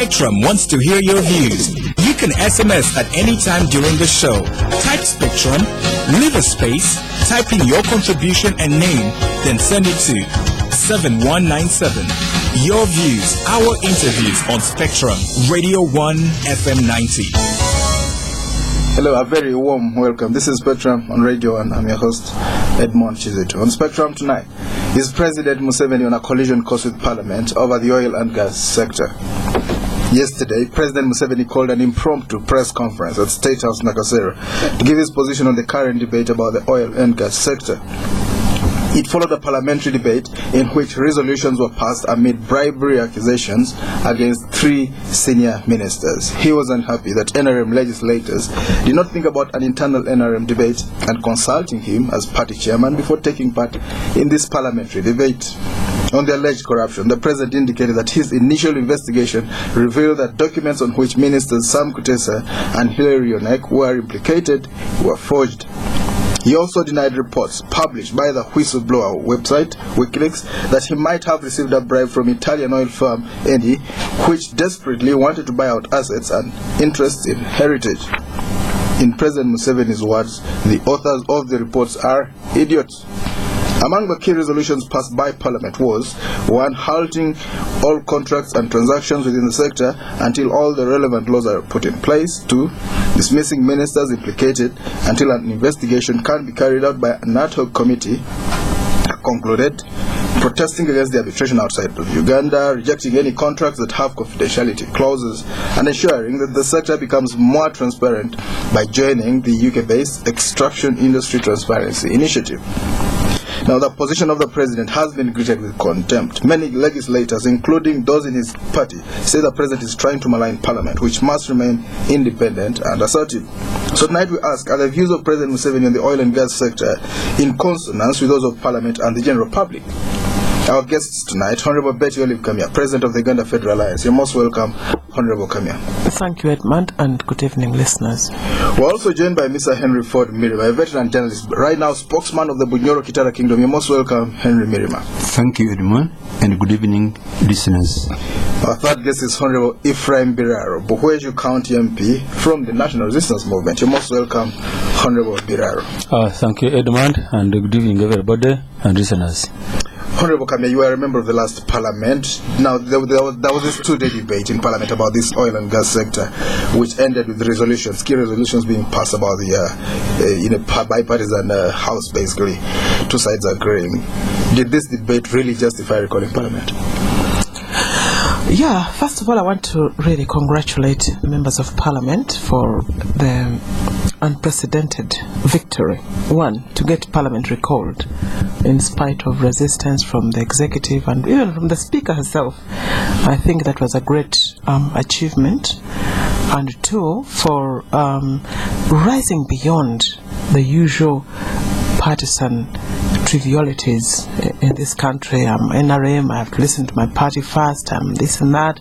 Spectrum wants to hear your views. You can SMS at any time during the show. Type Spectrum, leave a space, type in your contribution and name, then send it to 7197. Your views, our interviews on Spectrum, Radio 1 FM 90. Hello, a very warm welcome. This is Spectrum on Radio 1. I'm your host, Edmond Kizito. On Spectrum tonight is President Museveni on a collision course with Parliament over the oil and gas sector. Yesterday, President Museveni called an impromptu press conference at State House Nakasero to give his position on the current debate about the oil and gas sector. It followed a parliamentary debate in which resolutions were passed amid bribery accusations against 3 senior ministers. He was unhappy that NRM legislators did not think about an internal NRM debate and consulting him as party chairman before taking part in this parliamentary debate. On the alleged corruption, the president indicated that his initial investigation revealed that documents on which ministers Sam Kutesa and Hilary Onek were implicated were forged. He also denied reports published by the whistleblower website, WikiLeaks, that he might have received a bribe from Italian oil firm Eni, which desperately wanted to buy out assets and interests in heritage. In President Museveni's words, the authors of the reports are idiots. Among the key resolutions passed by Parliament was 1. Halting all contracts and transactions within the sector until all the relevant laws are put in place. 2. Dismissing ministers implicated until an investigation can be carried out by an ad hoc committee concluded. Protesting against the arbitration outside of Uganda, rejecting any contracts that have confidentiality clauses, and ensuring that the sector becomes more transparent by joining the UK-based Extraction Industry Transparency Initiative. Now, the position of the president has been greeted with contempt. Many legislators, including those in his party, say the president is trying to malign Parliament, which must remain independent and assertive. So tonight we ask, are the views of President Museveni on the oil and gas sector in consonance with those of Parliament and the general public? Our guests tonight, Honorable Bettie Kamya, President of the Uganda Federal Alliance. You're most welcome, Honorable Kamya. Thank you, Edmond, and good evening, listeners. We're also joined by Mr. Henry Ford Mirima, a veteran journalist, right now spokesman of the Bunyoro Kitara Kingdom. You're most welcome, Henry Mirima. Thank you, Edmond, and good evening, listeners. Our third guest is Honorable Ephraim Biraro, Buhweju County MP from the National Resistance Movement. You're most welcome, Honorable Biraro. Thank you, Edmond, and good evening, everybody and listeners. Honorable Kamya, you were a member of the last parliament. Now, there was this 2-day debate in parliament about this oil and gas sector, which ended with resolutions, key resolutions being passed about the bipartisan house, basically, 2 sides agreeing. Did this debate really justify recalling parliament? Yeah, first of all, I want to really congratulate members of parliament for the unprecedented victory. 1, to get parliament recalled in spite of resistance from the executive and even from the speaker herself. I think that was a great achievement. And 2, for rising beyond the usual partisan trivialities in this country. I'm NRM, I have to listen to my party first, this and that.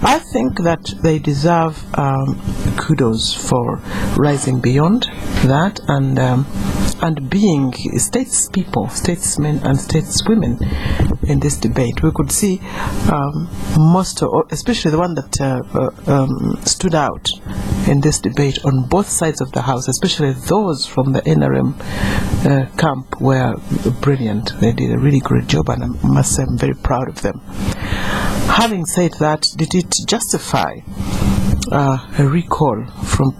I think that they deserve kudos for rising beyond that and being statesmen and stateswomen in this debate. We could see especially the one that stood out in this debate on both sides of the house, especially those from the NRM camp, were brilliant. They did a really great job, and I must say I'm very proud of them. Having said that, did it justify a recall from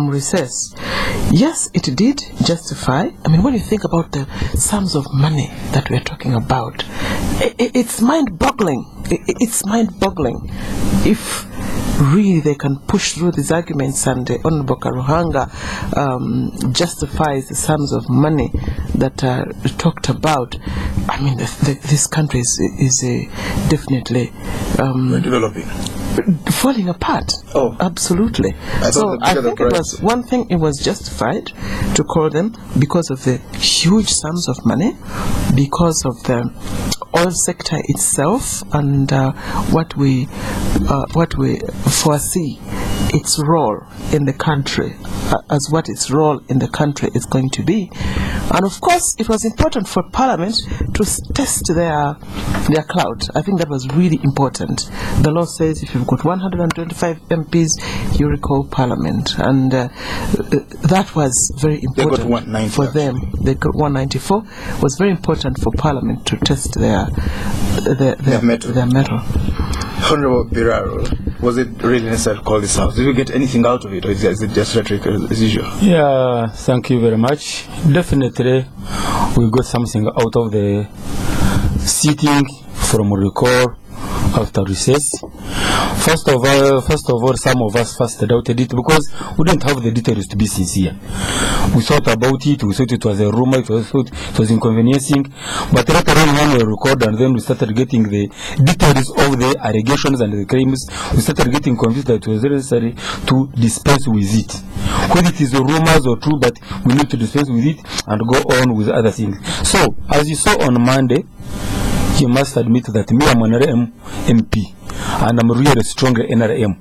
recess? Yes, it did justify. I mean, when you think about the sums of money that we're talking about, it's mind-boggling. It's mind-boggling. If really they can push through these arguments, and Honorable Karuhanga justifies the sums of money that are talked about, I mean, this country is definitely developing, falling apart. Oh, absolutely. So I think it was one thing, it was justified to call them because of the huge sums of money, because of the oil sector itself, and what we foresee its role in the country, as what its role in the country is going to be. And of course, it was important for Parliament to test their their clout. I think that was really important. The law says if you've got 125 MPs, you recall Parliament, and that was very important. They got 190 for them. They got 194. Was very important for Parliament to test their mettle. Honorable Biraro, was it really necessary to call this out? Did you get anything out of it, or is it just rhetoric as usual? Yeah, thank you very much. Definitely, we got something out of the sitting from recall after recess. First of all, some of us first doubted it because we didn't have the details to be sincere. We thought about it, we thought it was a rumor, it was inconveniencing, but later on when we recorded and then we started getting the details of the allegations and the claims, we started getting convinced that it was necessary to dispense with it. Whether it is rumors or true, but we need to dispense with it and go on with other things. So, as you saw on Monday, you must admit that me, I'm an NRM MP, and I'm really strong NRM.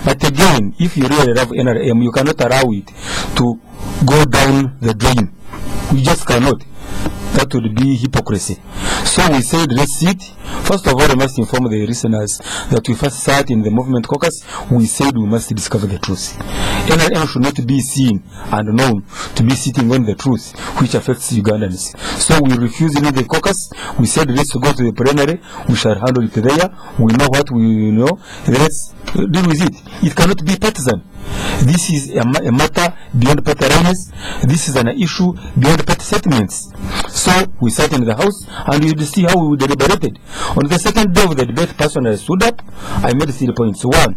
But again, if you really love NRM, you cannot allow it to go down the drain. We just cannot. That would be hypocrisy. So we said, let's sit. First of all, I must inform the listeners that we first sat in the movement caucus. We said we must discover the truth. NRM should not be seen and known to be sitting on the truth, which affects Ugandans. So we refused in the caucus. We said, let's go to the plenary. We shall handle it there. We know what we know. Let's deal with it. It cannot be partisan. This is a matter beyond party lines. This is an issue beyond party settlements. So we sat in the house and you see how we deliberated. On the second day of the debate, personally stood up. I made 3 points. 1,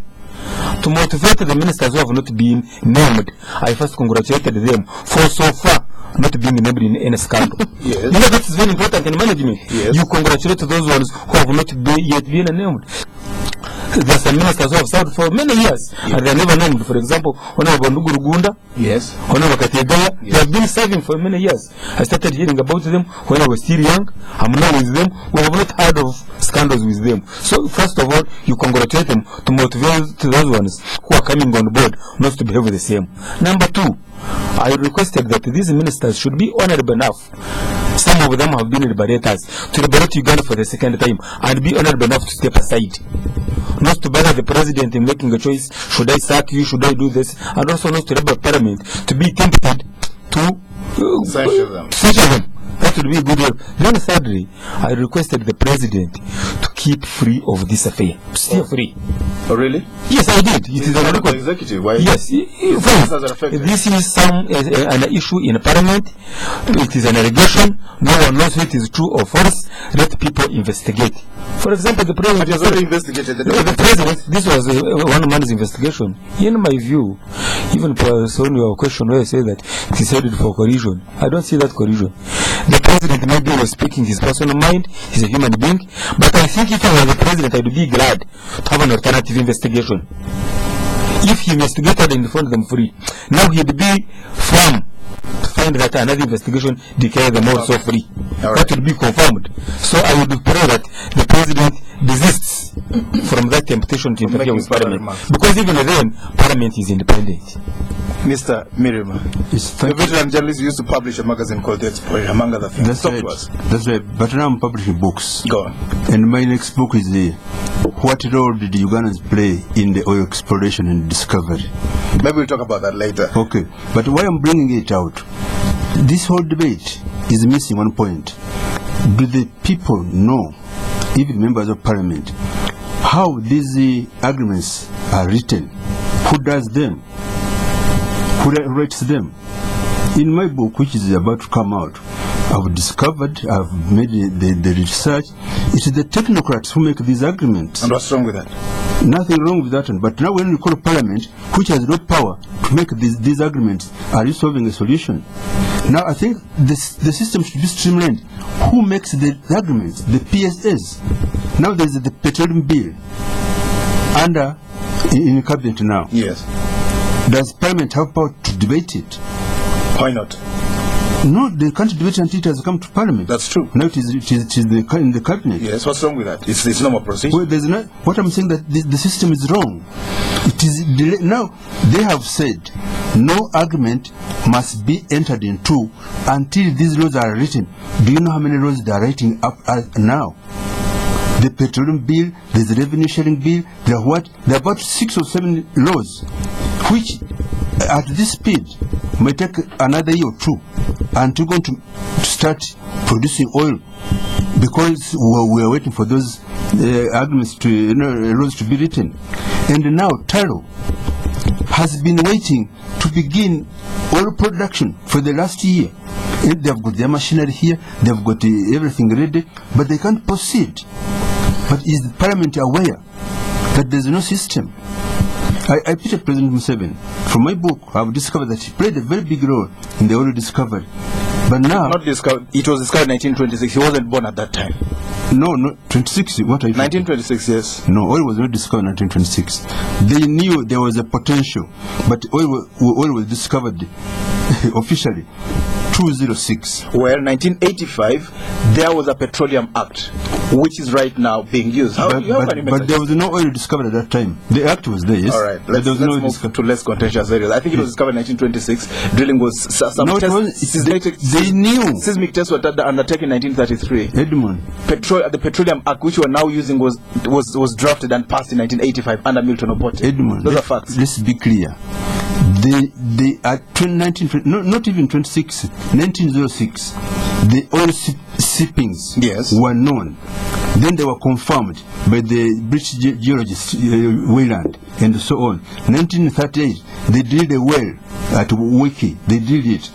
to motivate the ministers who have not been named. I first congratulated them for so far not being named in any scandal. Yes. You know that is very important in management. Yes. You congratulate those ones who have not yet been named. There are some ministers who have served for many years, and they are never named. For example, Honorable Uganda, yes, Honorable Kitara, yes, they have been serving for many years. I started hearing about them when I was still young. I'm now with them. We have not heard of scandals with them. So, first of all, you congratulate them to motivate those ones who are coming on board not to behave the same. Number 2, I requested that these ministers should be honorable enough. Some of them have been liberators to liberate Uganda for the second time and be honorable enough to step aside. Not to bother the president in making a choice, should I sack you, should I do this, and also not to rebel parliament to be tempted to censure them. That would be a good help. Then thirdly, I requested the president to keep free of this affair. Still free. Oh, really? Yes, I did. It is an executive. Why? Yes. This is an issue in parliament. It is an allegation. No one knows if it is true or false. Let people investigate. For example, the president has already investigated the president. This was one man's investigation. In my view, even on your question where I say that he said it for collusion, I don't see that collusion. The president maybe was speaking his personal mind. He's a human being, but I think if I were the president, I would be glad to have an alternative investigation. If he investigated and found them free, now he'd be firm to find that another investigation declared them also free. Right. That would be confirmed. So I would pray that the president desists from that temptation to interfere with parliament, because even then, parliament is independent. Mr. Mirima, the veteran journalist used to publish a magazine called The Explorer, among other things. That's right. But now I'm publishing books. Go on. And my next book is What Role Did Ugandans Play in the Oil Exploration and Discovery? Maybe we'll talk about that later. Okay. But why I'm bringing it out, this whole debate is missing one point. Do the people know, even members of parliament, how these agreements are written? Who does them? Who writes them? In my book, which is about to come out, I've discovered, I've made the research, it is the technocrats who make these agreements. And what's wrong with that? Nothing wrong with that one. But now when we call parliament, which has no power to make these agreements, are you solving a solution? Now I think the system should be streamlined. Who makes the agreements? The PSAs. Now there's the petroleum bill in cabinet now. Yes. Does parliament have power to debate it? Why not? No, they can't debate until it has come to parliament. That's true. Now it is in the cabinet. Yes, what's wrong with that? It's normal procedure. Well, there's not, what I'm saying that the system is wrong. It is now they have said no agreement must be entered into until these laws are written. Do you know how many laws they are writing up now? the petroleum bill, there's the revenue sharing bill, there are about 6 or 7 laws, which at this speed may take another year or two, and we're going to start producing oil, because we are waiting for those agreements laws to be written. And now Taro has been waiting to begin oil production for the last year. And they've got their machinery here, they've got everything ready, but they can't proceed. But is the parliament aware that there's no system? I picture President Museveni. From my book, I've discovered that he played a very big role in the oil discovery. But now... Not discovered. It was discovered in 1926. He wasn't born at that time. No, 26. What are you 1926, yes. No, oil was not discovered in 1926. They knew there was a potential, but oil was discovered officially 206. Well, 1985, there was a Petroleum Act, which is right now being used. But there was no oil discovered at that time. The act was there, yes. All right, let's move to less contentious areas. I think it was discovered in 1926. Drilling was some no, they knew. Seismic tests were undertaken in 1933. Edmond. The Petroleum Act, which we are now using, was drafted and passed in 1985 under Milton Obote. Edmond, those are facts. Let's be clear. They at 19, not even 26, 1906, the oil sippings were known. Then they were confirmed by the British geologist Wayland and so on. 1938, they drilled a well at Wiki. They drilled it,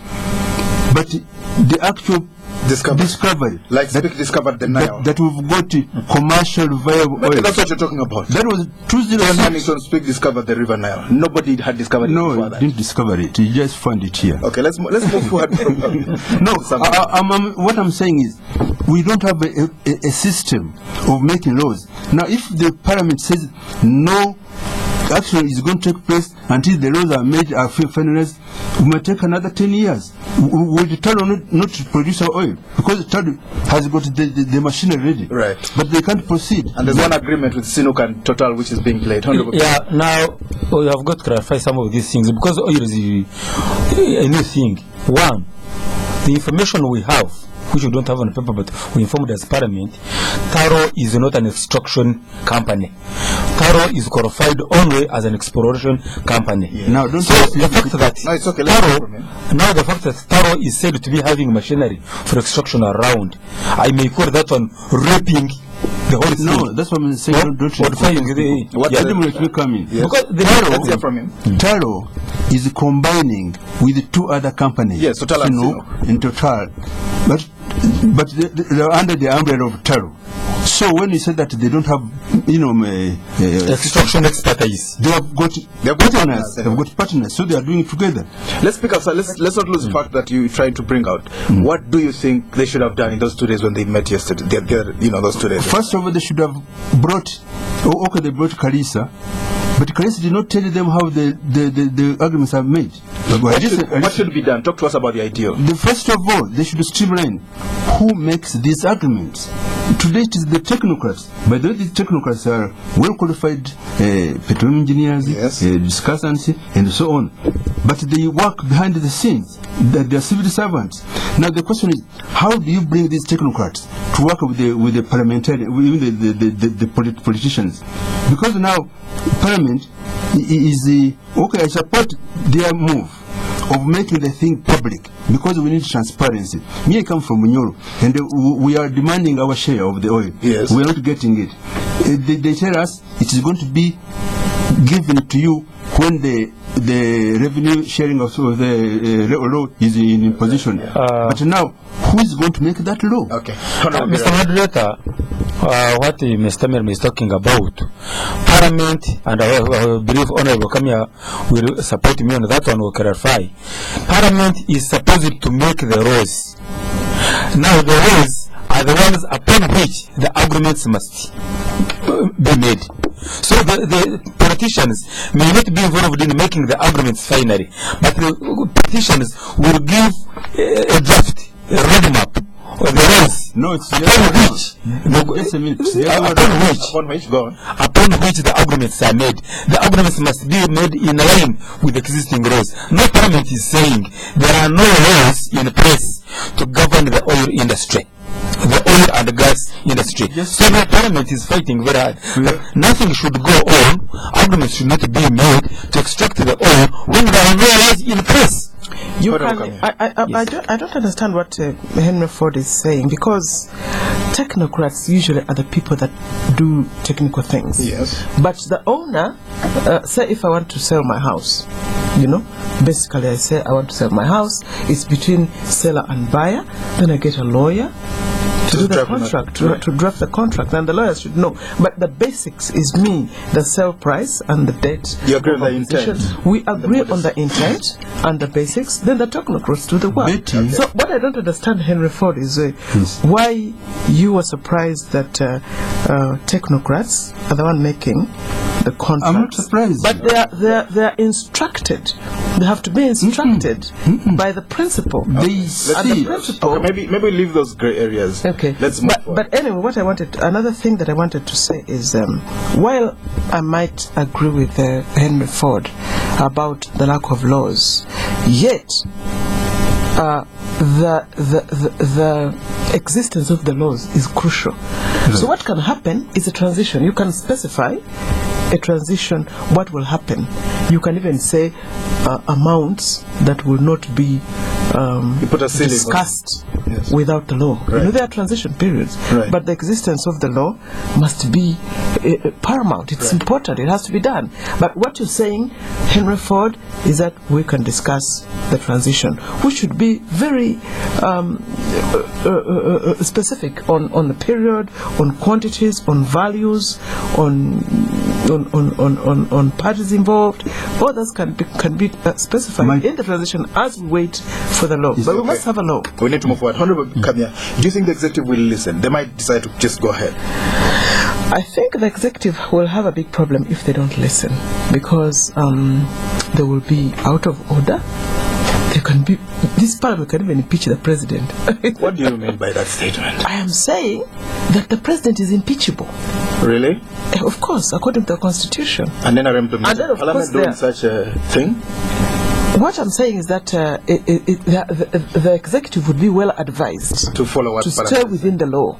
but the actual discovery, like Speak discovered the Nile, that we've got commercial viable oil. That's what you're talking about. That was 2006. When Speak discovered the River Nile, nobody had discovered it before that. No, didn't discover it. He just found it here. Okay, let's move forward. What I'm saying is, we don't have a system of making laws. Now, if the parliament says no action is going to take place until the laws are made, are finalized, we might take another 10 years. Will the Taro not to produce our oil? Because the Taro has got the machinery ready. Right. But they can't proceed. And there's one agreement with Sinuk and Total which is being played. Yeah, now we have got to clarify some of these things, because oil is a new thing. One, the information we have, which we don't have on paper but we informed as parliament, Taro is not an extraction company. Taro is qualified only as an exploration company. Yeah. Now, the fact that no, it's okay. the fact that Taro is said to be having machinery for extraction around, I may call that one raping the whole thing. No, that's what I'm saying. Because Taro is combining with the two other companies. Yes, Total and Total, but they're under the umbrella of Taro. So when you said that they don't have, extraction expertise, they have got partners. They've got partners, so they are doing it together. Let's pick up. Let's not lose the fact that you tried to bring out. What do you think they should have done in those 2 days when they met yesterday? Those 2 days. First of all, they should have brought. They brought Kalisa. But Kalisa did not tell them how the arguments are made. What should be done? Talk to us about the idea. First of all, they should streamline who makes these arguments. Today it is the technocrats. By the way, these technocrats are well qualified petroleum engineers, discussants, and so on. But they work behind the scenes. They are civil servants. Now the question is, how do you bring these technocrats to work with the parliamentarians, with the politicians? Because now Parliament is okay. I support their move of making the thing public, because we need transparency. Me, I come from Bunyoro, and we are demanding our share of the oil. Yes. We are not getting it. They tell us it is going to be given to you when the revenue sharing of the law is in position. But now, who is going to make that law? Okay. Mr. Moderator, what Mr. Mirima is talking about, Parliament, and I believe Honorable Kamya will support me on that one, will clarify. Parliament is supposed to make the laws. Now the laws are the ones upon which the arguments must be made. So the politicians may not be involved in making the arguments finally, but the politicians will give a draft, a roadmap, or the laws. No, it's upon which the arguments are made. The arguments must be made in line with the existing laws. No parliament is saying there are no laws in place to govern the oil industry. The oil and gas industry. So the parliament is fighting very hard. Nothing should go on. Arguments should not be made to extract the oil when there are no laws in place. You can, I don't understand what Henry Ford is saying, because technocrats usually are the people that do technical things. Yes. But the owner, say if I want to sell my house, basically I say I want to sell my house, it's between seller and buyer, then I get a lawyer to do the contract, to draft the contract, and the lawyers should know. But the basics is me, the sell price and the debt. You agree on the intent? We agree on the intent and the basics, then the technocrats do the work. Bettie. So what I don't understand, Henry Ford, is why you were surprised that technocrats are the one making the contract. I'm not surprised. But they are instructed. They have to be instructed by the principal. They see. Okay, maybe leave those gray areas. Okay. Let's move forward. But anyway, another thing that I wanted to say is, while I might agree with Henry Ford about the lack of laws, yet the existence of the laws is crucial. So what can happen is a transition. You can specify a transition, what will happen. You can even say amounts that will not be discussed without the law. Right. There are transition periods, but the existence of the law must be paramount. It's important. It has to be done. But what you're saying, Henry Ford, is that we can discuss the transition. We should be very specific on the period, on quantities, on values, on parties involved. All those can be specified in the transition as we wait for the law. But we must have a law. We need to move forward. Honorable Kamya, do you think the executive will listen? They might decide to just go ahead. I think the executive will have a big problem if they don't listen, because they will be out of order. This parliament can even impeach the president. What do you mean by that statement? I am saying that the president is impeachable. Really? Of course, according to the constitution. And then Parliament doing such a thing? What I'm saying is that the executive would be well advised to follow what to stay within the law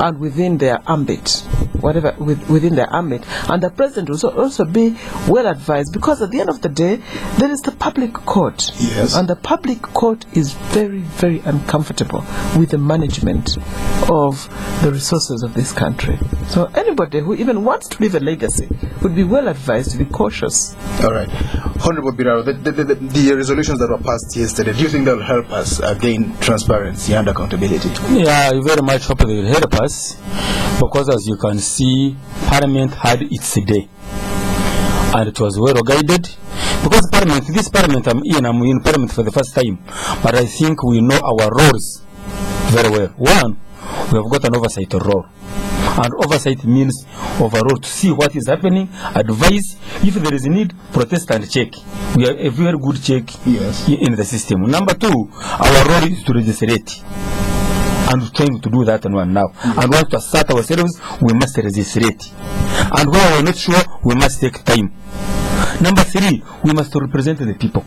and within their ambit, within their ambit, and the president will also be well advised, because at the end of the day there is the public court, and the public court is very, very uncomfortable with the management of the resources of this country. So anybody who even wants to leave a legacy would be well advised to be cautious. All right. Honorable Biraro, the resolutions that were passed yesterday, do you think they'll help us gain transparency and accountability? Yeah, I very much hope they will help us, because as you can see, Parliament had its day, and it was well guided. Because this Parliament I'm in Parliament for the first time, but I think we know our roles very well. One, we have got an oversight role. And oversight means overall to see what is happening, advise, if there is a need, protest and check. We have a very good check in the system. Number two, our role is to legislate. And we're trying to do that one now. And once to assert ourselves, we must legislate. And when we're not sure, we must take time. Number three, we must represent the people.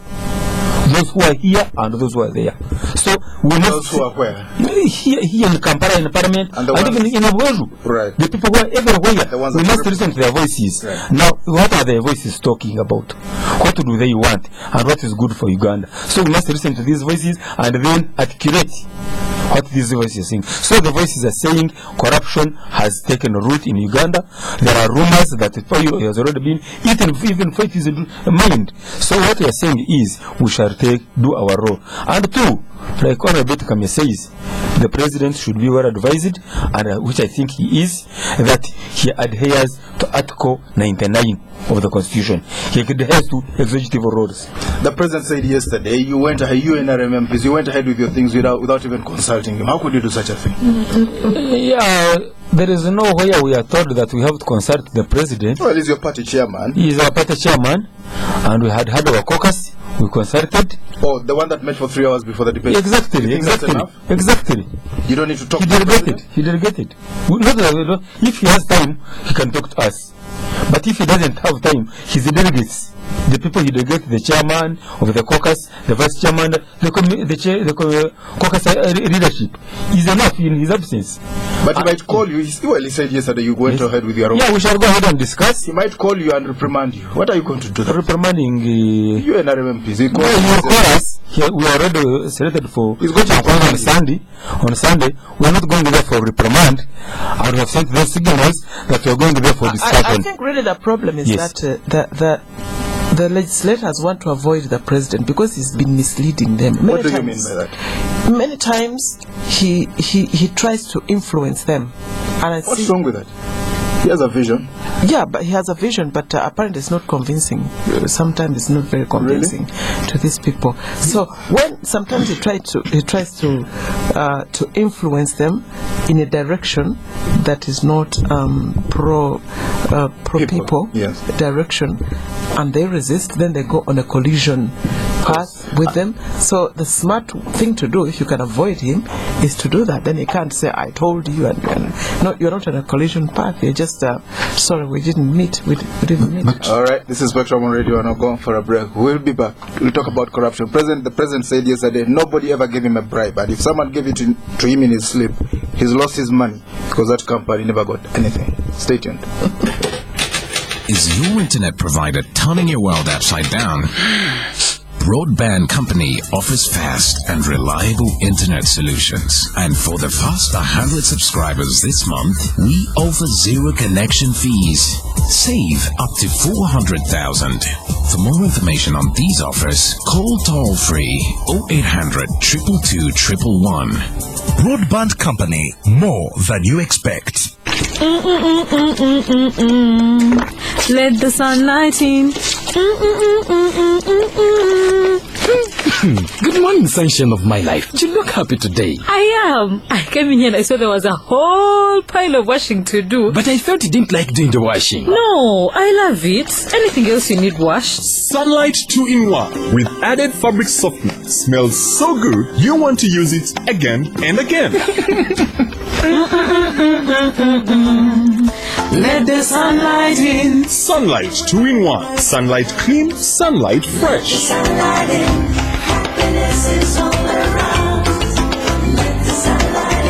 Those who are here and those who are there. So we must. Those who are where? Here in Kampala, in Parliament, and even in Buhweju. Right. The people who are everywhere. We must listen to their voices. Right. Now, what are their voices talking about? What do they want? And what is good for Uganda? So we must listen to these voices and then articulate what these voices are saying. So the voices are saying corruption has taken root in Uganda. There are rumors that it has already been eaten, even for it is mined. So what we are saying is we shall do our role. And two, like Honorable Kamya says, the president should be well advised, and which I think he is, that he adheres to Article 99 of the Constitution. He adheres to executive roles. The president said yesterday, you and RMMPs, you went ahead with your things without even consulting him. How could you do such a thing? Yeah, there is nowhere we are told that we have to consult the president. Well, he's your party chairman. He is our party chairman, and we had our caucus. We consulted. Oh, the one that met for 3 hours before the debate. Exactly. You don't need to talk. He delegated. If he has time, he can talk to us. But if he doesn't have time, his delegates, the people he delegates, the chairman of the caucus, the vice chairman, the caucus leadership, is enough in his absence. But he might call you. He said yesterday you went ahead with your own. Yeah, we shall go ahead and discuss. He might call you and reprimand you. What are you going to do? Reprimanding. You and RMMPs. He call us. We are already selected for. He's going to call on Sunday. On Sunday, we are not going there for reprimand. I would have sent those signals that we are going there for discussion. I think really the problem is that the legislators want to avoid the president because he's been misleading them. What do you mean by that? Many times he tries to influence them. And what's wrong with that? He has a vision. Yeah, but he has a vision, but apparently it's not convincing. Sometimes it's not very convincing to these people. So when sometimes he tries to influence them in a direction that is not pro people direction, and they resist, then they go on a collision path with them. So the smart thing to do, if you can avoid him, is to do that. Then you can't say, I told you, and no, you're not on a collision path. You're just sorry, we didn't meet. We didn't meet. All right, this is Spectrum on Radio, and I'm going for a break. We'll be back. We'll talk about corruption. The president said yesterday nobody ever gave him a bribe, and if someone gave it to him in his sleep, he's lost his money because that company never got anything. Stay tuned. Is your internet provider turning your world upside down? Broadband Company offers fast and reliable internet solutions. And for the first 100 subscribers this month, we offer 0 connection fees. Save up to 400,000. For more information on these offers, call toll-free 0800 222 111. Broadband Company, more than you expect. Let the sunlight in. Good morning, sunshine of my life. You look happy today. I am. I came in here and I saw there was a whole pile of washing to do. But I thought you didn't like doing the washing. No, I love it. Anything else you need washed? Sunlight 2-in-1 with added fabric softener. Smells so good, you want to use it again and again. Let the sunlight in. Sunlight 2-in-1. Sunlight clean, sunlight fresh. Sunlight in. Happiness is all around. Let the sunlight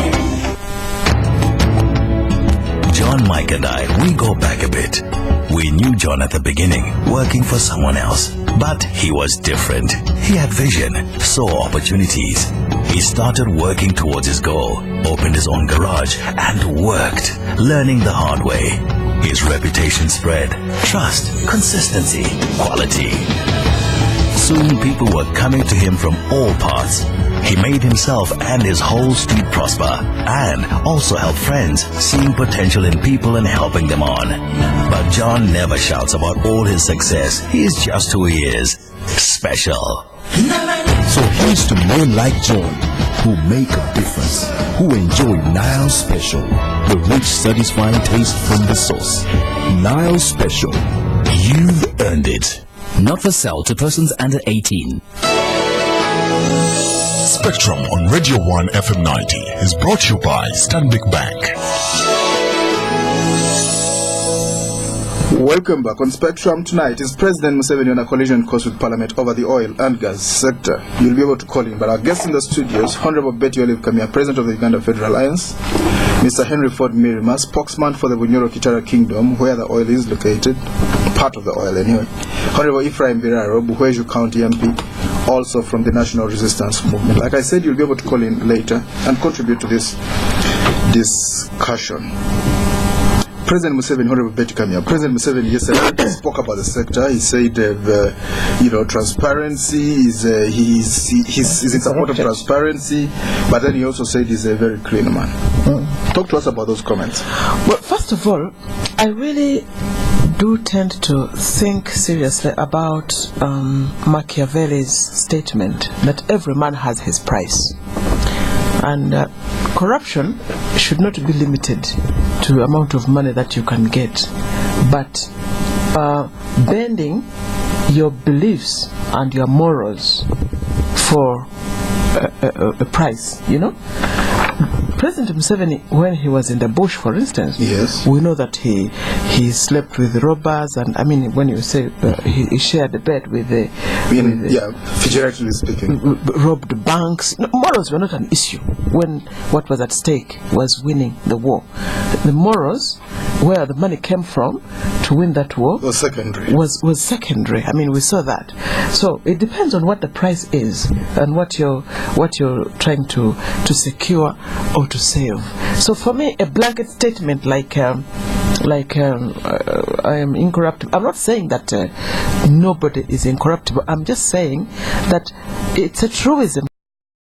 in. John, Mike and I, we go back a bit. We knew John at the beginning, working for someone else. But he was different. He had vision, saw opportunities. He started working towards his goal, opened his own garage, and worked, learning the hard way. His reputation spread. Trust, consistency, quality. Soon people were coming to him from all parts. He made himself and his whole street prosper, and also helped friends, seeing potential in people and helping them on. But John never shouts about all his success. He's just who he is. Special. So here's to men like John, who make a difference, who enjoy Nile Special, the rich, satisfying taste from the source. Nile Special. You've earned it. Not for sale to persons under 18. Spectrum on Radio 1 FM 90 is brought to you by Stanbic Bank. Welcome back. On Spectrum tonight is President Museveni on a collision course with Parliament over the oil and gas sector. You'll be able to call him, but our guests in the studios, Honorable Bettie Kamya, President of the Uganda Federal Alliance, Mr. Henry Ford Mirima, spokesman for the Bunyoro Kitara Kingdom, where the oil is located, part of the oil anyway, Honorable Ephraim Biraro, Buhweju County MP, also from the National Resistance Movement. Like I said, you'll be able to call in later and contribute to this discussion. President Museveni, Honorable Bettie Kamya, President Museveni yesterday spoke about the sector. He said, transparency is he's in support of transparency, but then he also said he's a very clean man. Talk to us about those comments. Well, first of all, I really do tend to think seriously about Machiavelli's statement that every man has his price. And corruption should not be limited to the amount of money that you can get, but bending your beliefs and your morals for a price, President President Museveni, when he was in the bush, for instance, Yes. we know that he slept with robbers, and I mean, when you say he shared the bed with the, figuratively speaking, robbed banks. No, morals were not an issue when what was at stake was winning the war. The morals, where the money came from to win that war, was secondary. Was secondary. I mean, we saw that. So it depends on what the price is and what you're trying to secure or to save. So for me, a blanket statement like I am incorruptible. I'm not saying that nobody is incorruptible. I'm just saying that it's a truism